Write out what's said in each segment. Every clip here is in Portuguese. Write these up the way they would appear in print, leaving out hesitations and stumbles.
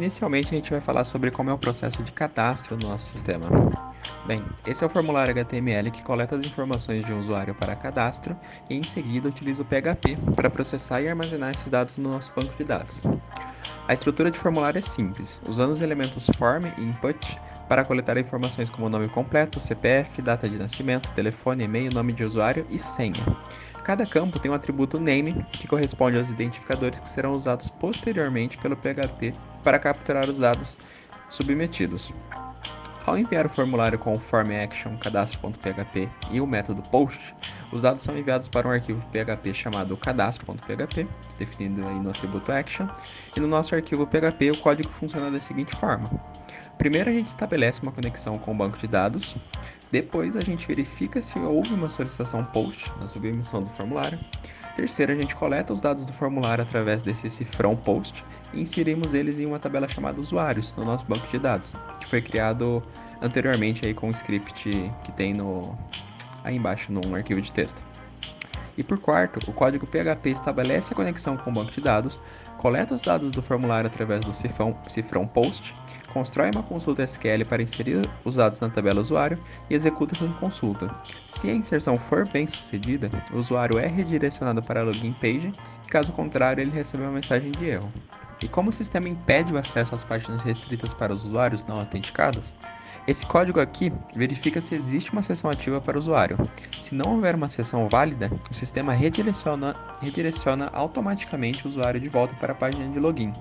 Inicialmente, a gente vai falar sobre como é o processo de cadastro no nosso sistema. Bem, esse é o formulário HTML que coleta as informações de um usuário para cadastro e, em seguida, utiliza o PHP para processar e armazenar esses dados no nosso banco de dados. A estrutura de formulário é simples, usando os elementos form e input para coletar informações como nome completo, CPF, data de nascimento, telefone, e-mail, nome de usuário e senha. Cada campo tem um atributo name, que corresponde aos identificadores que serão usados posteriormente pelo PHP para capturar os dados submetidos. Ao enviar o formulário com o form_action cadastro.php e o método post, os dados são enviados para um arquivo PHP chamado cadastro.php, definido aí no atributo action, e no nosso arquivo PHP o código funciona da seguinte forma. Primeiro a gente estabelece uma conexão com o banco de dados, depois a gente verifica se houve uma solicitação post na submissão do formulário. Terceiro, a gente coleta os dados do formulário através desse cifrão post e inserimos eles em uma tabela chamada usuários no nosso banco de dados, que foi criado anteriormente aí com o script que tem aí embaixo num arquivo de texto. E por quarto, o código PHP estabelece a conexão com o banco de dados, coleta os dados do formulário através do cifrão post, constrói uma consulta SQL para inserir os dados na tabela usuário e executa essa consulta. Se a inserção for bem sucedida, o usuário é redirecionado para a login page e, caso contrário, ele recebe uma mensagem de erro. E como o sistema impede o acesso às páginas restritas para os usuários não autenticados, esse código aqui verifica se existe uma sessão ativa para o usuário. Se não houver uma sessão válida, o sistema redireciona automaticamente o usuário de volta para a página de login.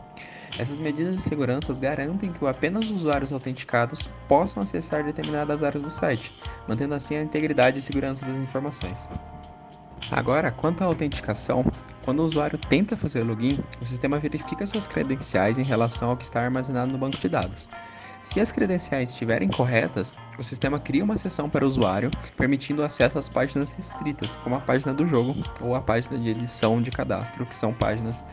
Essas medidas de segurança garantem que apenas os usuários autenticados possam acessar determinadas áreas do site, mantendo assim a integridade e segurança das informações. Agora, quanto à autenticação, quando o usuário tenta fazer login, o sistema verifica suas credenciais em relação ao que está armazenado no banco de dados. Se as credenciais estiverem corretas, o sistema cria uma seção para o usuário, permitindo acesso às páginas restritas, como a página do jogo ou a página de edição de cadastro, que são páginas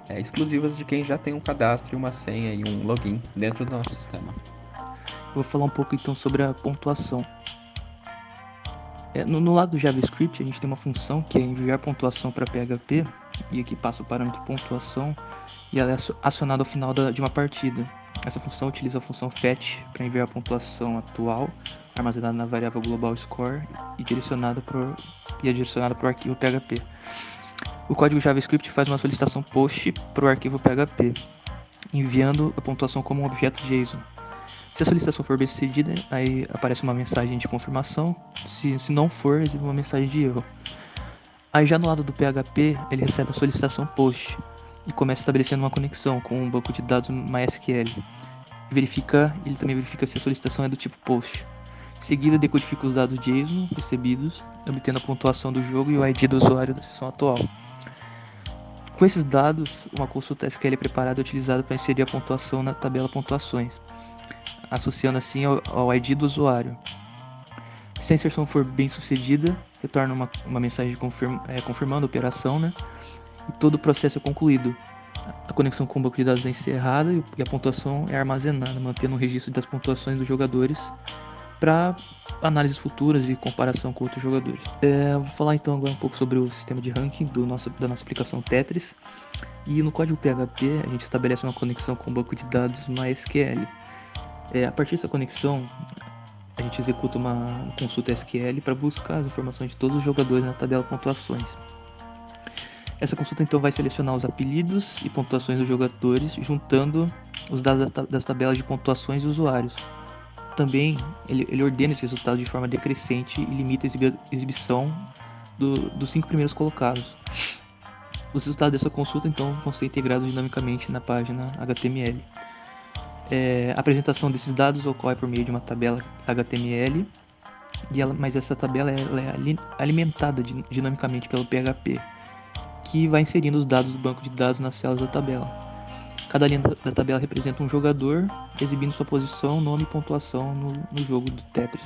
exclusivas de quem já tem um cadastro e uma senha e um login dentro do nosso sistema. Eu vou falar um pouco então sobre a pontuação. No lado do JavaScript, a gente tem uma função que é enviar pontuação para PHP, e aqui passa o parâmetro pontuação, e ela é acionada ao final de uma partida. Essa função utiliza a função fetch para enviar a pontuação atual, armazenada na variável global score e direcionada para o arquivo PHP. O código JavaScript faz uma solicitação post para o arquivo PHP, enviando a pontuação como um objeto JSON. Se a solicitação for bem sucedida, aí aparece uma mensagem de confirmação. Se não for, exibe uma mensagem de erro. Aí já no lado do PHP, ele recebe a solicitação post e começa estabelecendo uma conexão com um banco de dados MySQL. Ele também verifica se a solicitação é do tipo post. Em seguida, decodifica os dados JSON recebidos, obtendo a pontuação do jogo e o ID do usuário da sessão atual. Com esses dados, uma consulta SQL preparada é utilizada para inserir a pontuação na tabela pontuações, associando assim ao ID do usuário. Se a inserção for bem sucedida, retorna uma mensagem confirmando a operação, né? E todo o processo é concluído. A conexão com o banco de dados é encerrada e a pontuação é armazenada, mantendo um registro das pontuações dos jogadores para análises futuras e comparação com outros jogadores. Vou falar então agora um pouco sobre o sistema de ranking da nossa aplicação Tetris. E no código PHP a gente estabelece uma conexão com o banco de dados MySQL. A partir dessa conexão, a gente executa uma consulta SQL para buscar as informações de todos os jogadores na tabela pontuações. Essa consulta então vai selecionar os apelidos e pontuações dos jogadores, juntando os dados das tabelas de pontuações dos usuários. Também ele ordena esse resultado de forma decrescente e limita a exibição dos 5 primeiros colocados. Os resultados dessa consulta então vão ser integrados dinamicamente na página HTML. A apresentação desses dados ocorre por meio de uma tabela HTML, mas essa tabela é alimentada dinamicamente pelo PHP, que vai inserindo os dados do banco de dados nas células da tabela. Cada linha da tabela representa um jogador, exibindo sua posição, nome e pontuação no jogo do Tetris.